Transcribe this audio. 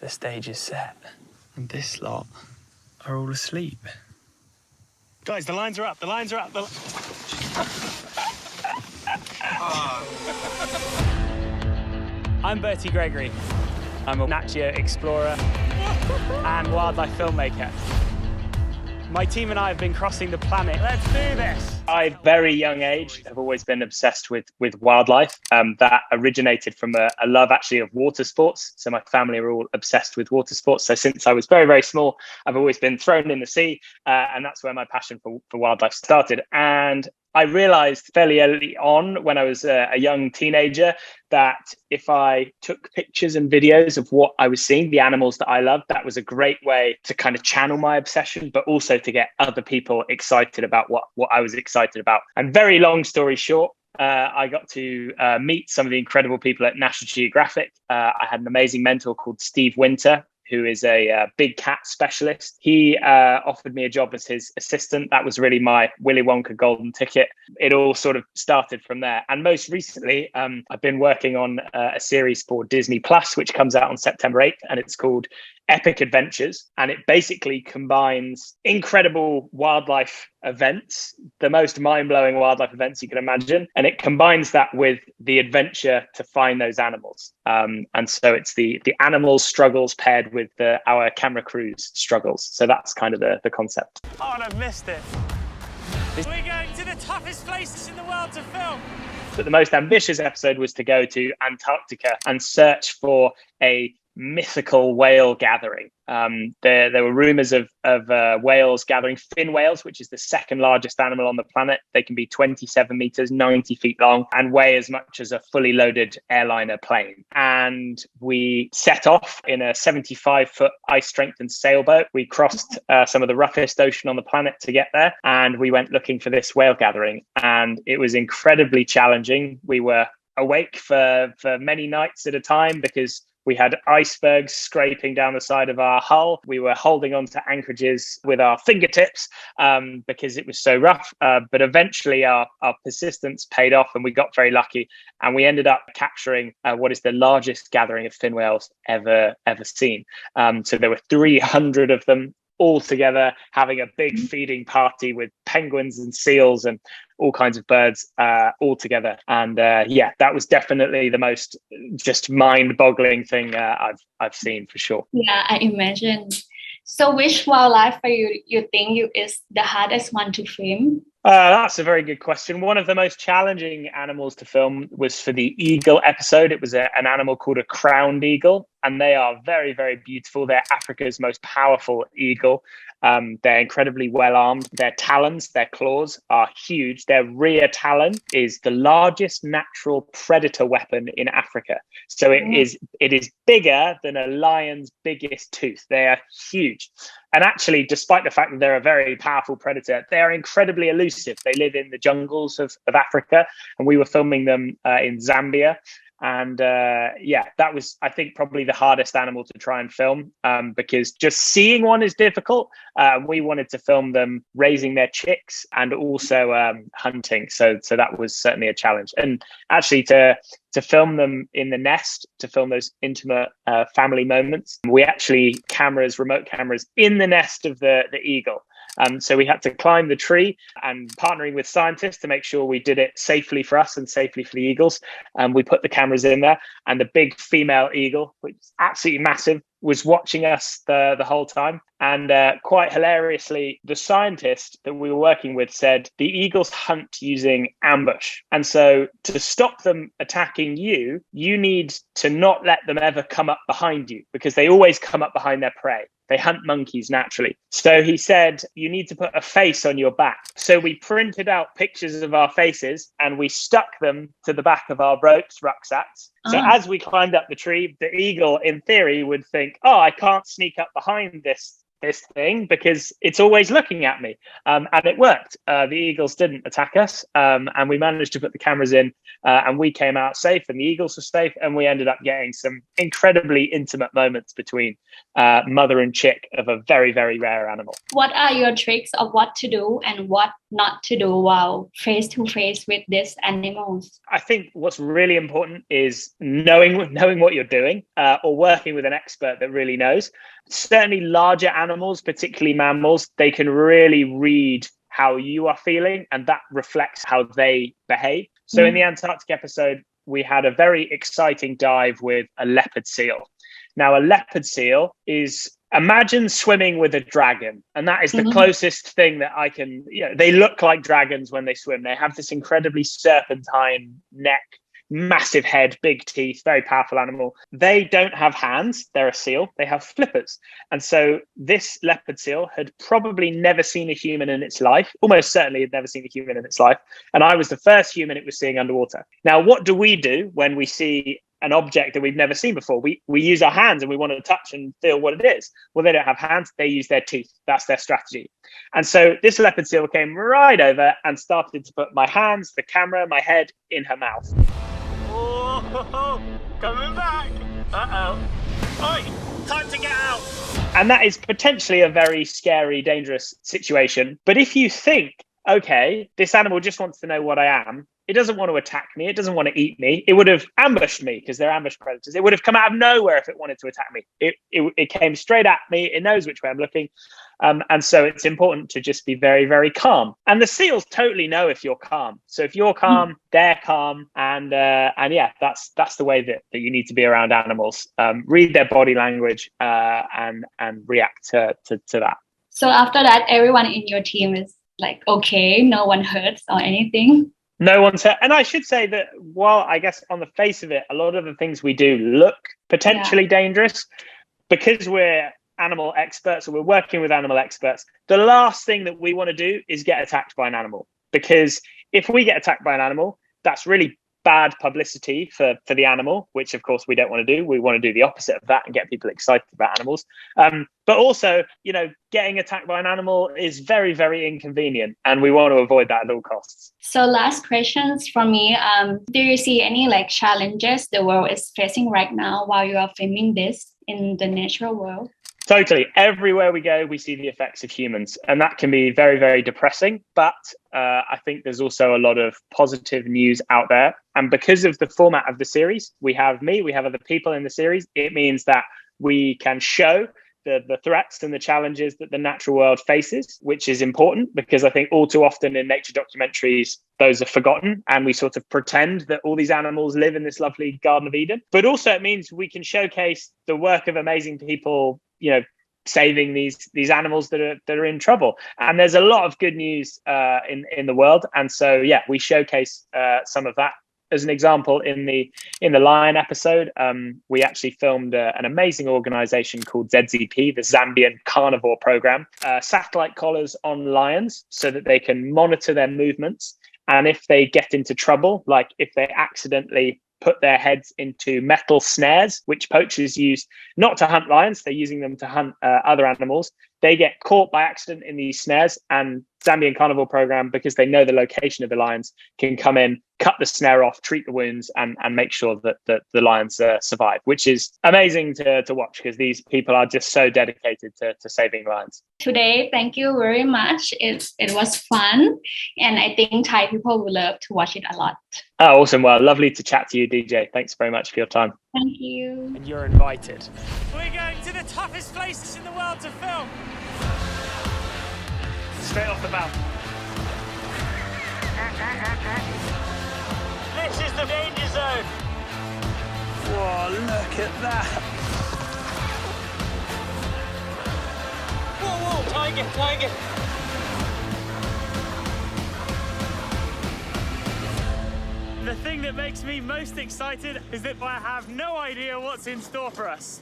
The stage is set, and this lot are all asleep. Guys, the lines are up. The lines are up. I'm Bertie Gregory. I'm a Nat Geo explorer and wildlife filmmaker. My team and I have been crossing the planet. Let's do this. I, very young age, have always been obsessed with wildlife. That originated from a love actually of water sports. So my family are all obsessed with water sports. So since I was very, very small, I've always been thrown in the sea. And that's where my passion for wildlife started. And I realized fairly early on when I was a young teenager that if I took pictures and videos of what I was seeing, the animals that I loved, that was a great way to kind of channel my obsession, but also to get other people excited about what I was excited about. And very long story short, I got to meet some of the incredible people at National Geographic. I had an amazing mentor called Steve Winter, who is a big cat specialist. He offered me a job as his assistant. That was really my Willy Wonka golden ticket. It all sort of started from there. And most recently, I've been working on a series for Disney Plus, which comes out on September 8th, and it's called Epic Adventures. And it basically combines incredible wildlife events, the most mind-blowing wildlife events you can imagine. And it combines that with the adventure to find those animals. And so it's the animal struggles paired with our camera crew's struggles. So that's kind of the concept. Oh, and I've missed it. We're going to the toughest places in the world to film. But the most ambitious episode was to go to Antarctica and search for a mythical whale gathering. There were rumors of whales gathering, fin whales, which is the second largest animal on the planet. They can be 27 meters, 90 feet long, and weigh as much as a fully loaded airliner plane. And we set off in a 75-foot ice-strengthened sailboat. We crossed some of the roughest ocean on the planet to get there, and we went looking for this whale gathering. And it was incredibly challenging. We were awake for many nights at a time because we had icebergs scraping down the side of our hull. We were holding on to anchorages with our fingertips because it was so rough. But eventually our persistence paid off and we got very lucky. And we ended up capturing what is the largest gathering of fin whales ever seen. So there were 300 of them all together, having a big feeding party with penguins and seals and all kinds of birds all together. And that was definitely the most just mind-boggling thing I've seen for sure. Yeah, I imagine. So which wildlife for you think is the hardest one to film? That's a very good question. One of the most challenging animals to film was for the eagle episode. It was an animal called a crowned eagle, and they are very, very beautiful. They're Africa's most powerful eagle. They're incredibly well armed. Their talons, their claws are huge. Their rear talon is the largest natural predator weapon in Africa. So it is bigger than a lion's biggest tooth. They are huge. And actually, despite the fact that they're a very powerful predator, they are incredibly elusive. They live in the jungles of Africa, and we were filming them in Zambia. And that was, I think, probably the hardest animal to try and film because just seeing one is difficult. We wanted to film them raising their chicks and also hunting. So that was certainly a challenge. And actually to film them in the nest, to film those intimate family moments, we actually remote cameras in the nest of the eagle. So we had to climb the tree and partnering with scientists to make sure we did it safely for us and safely for the eagles. We put the cameras in there, and the big female eagle, which is absolutely massive, was watching us the whole time. And quite hilariously, the scientist that we were working with said the eagles hunt using ambush. And so to stop them attacking you need to not let them ever come up behind you, because they always come up behind their prey. They hunt monkeys naturally. So he said, you need to put a face on your back. So we printed out pictures of our faces and we stuck them to the back of our boats, rucksacks. So as we climbed up the tree, the eagle, in theory, would think, oh, I can't sneak up behind this thing because it's always looking at me. And it worked. The eagles didn't attack us. And we managed to put the cameras in and we came out safe and the eagles were safe. And we ended up getting some incredibly intimate moments between mother and chick of a very, very rare animal. What are your tricks of what to do and what not to do while face to face with these animals? I think what's really important is knowing what you're doing, or working with an expert that really knows. Certainly larger animals, particularly mammals, they can really read how you are feeling, and that reflects how they behave. So in the Antarctic episode, we had a very exciting dive with a leopard seal. Now, a leopard seal is, imagine swimming with a dragon, and that is the closest thing that I can, they look like dragons when they swim. They have this incredibly serpentine neck, massive head, big teeth, very powerful animal. They don't have hands. They're a seal. They have flippers. And so this leopard seal had probably never seen a human in its life, almost certainly had never seen a human in its life. And I was the first human it was seeing underwater. Now, what do we do when we see an object that we've never seen before? We use our hands and we want to touch and feel what it is. Well, they don't have hands. They use their teeth. That's their strategy. And so this leopard seal came right over and started to put my hands, the camera, my head in her mouth. Oh, coming back. Uh-oh. Oi, time to get out. And that is potentially a very scary, dangerous situation. But if you think, okay, this animal just wants to know what I am, it doesn't want to attack me, it doesn't want to eat me, it would have ambushed me because they're ambush predators. It would have come out of nowhere if it wanted to attack me. It came straight at me, it knows which way I'm looking. And so it's important to just be very, very calm. And the seals totally know if you're calm. So if you're calm, they're calm. And yeah, that's the way that you need to be around animals. Read their body language and react to that. So after that, everyone in your team is like, okay, no one hurts or anything? No one's hurt. And I should say that while I guess on the face of it, a lot of the things we do look potentially dangerous, because we're animal experts or we're working with animal experts, the last thing that we want to do is get attacked by an animal. Because if we get attacked by an animal, that's really bad publicity for the animal, which of course we don't want to do. We want to do the opposite of that and get people excited about animals. But also, getting attacked by an animal is very, very inconvenient, and we want to avoid that at all costs. So last questions from me. Do you see any challenges the world is facing right now while you are filming this in the natural world? Totally. Everywhere we go, we see the effects of humans, and that can be very, very depressing. But I think there's also a lot of positive news out there. And because of the format of the series, we have me, we have other people in the series. It means that we can show the threats and the challenges that the natural world faces, which is important because I think all too often in nature documentaries, those are forgotten and we sort of pretend that all these animals live in this lovely Garden of Eden. But also it means we can showcase the work of amazing people, saving these animals that are in trouble. And there's a lot of good news in the world. And so, yeah, we showcase some of that. As an example, in the lion episode, we actually filmed an amazing organization called ZZP, the Zambian Carnivore Program, satellite collars on lions so that they can monitor their movements. And if they get into trouble, like if they accidentally put their heads into metal snares, which poachers use not to hunt lions, they're using them to hunt other animals. They get caught by accident in these snares, and Zambian Carnivore Program, because they know the location of the lions, can come in, cut the snare off, treat the wounds, and make sure that the lions survive, which is amazing to watch because these people are just so dedicated to saving lions. Today, thank you very much. It was fun, and I think Thai people will love to watch it a lot. Oh, awesome. Well, lovely to chat to you, DJ. Thanks very much for your time. Thank you. And you're invited. We're going to the toughest places in the world to film. Straight off the bat. This is the danger zone. Whoa, look at that. Whoa, tiger. The thing that makes me most excited is that I have no idea what's in store for us.